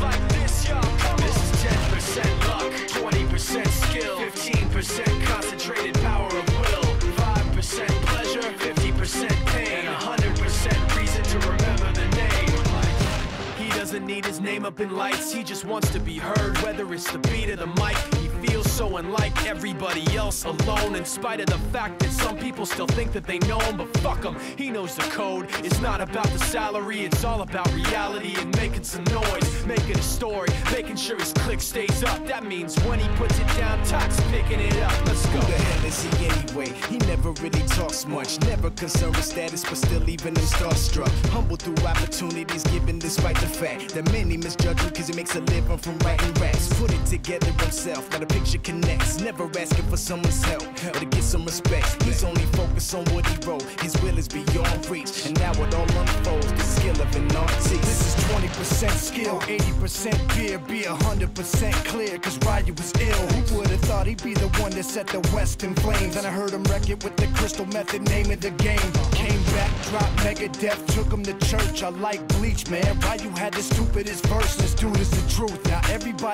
like this, y'all. This is 10% luck, 20% skill, 15% concentrated power of will, 5% pleasure, 50% pain, 100% reason to remember the name. He doesn't need his name up in lights, he just wants to be heard, whether it's the beat of the mic. He feels so unlike everybody else, alone, in spite of the fact that some people still think that they know him, but fuck him, he knows the code. It's not about the salary, it's all about reality and making some noise, making a story, making sure his click stays up. That means when he puts it down, Tox picking it up. Let's go. Who the hell is he anyway? He never really talks much, never concerned with status, but still leaving him starstruck. Humble through opportunities given despite the fact that many misjudge him cause he makes a living from writing raps. Put it together himself, now the picture connects. Never asking for someone's help or to get some respect. He's only focused on what he wrote. His will is beyond reach, and now it all unfolds, the skill of an artist. This is 20% skill, 80% fear, be 100% clear, cause Ryu was ill. Who would've thought he'd be the one that set the West in flames? And I heard him wreck it with the Crystal Method, name of the game. Came back, dropped Megadeth, took him to church. I like Bleach, man. Ryu had the stupidest verse, this dude is the truth. Now everybody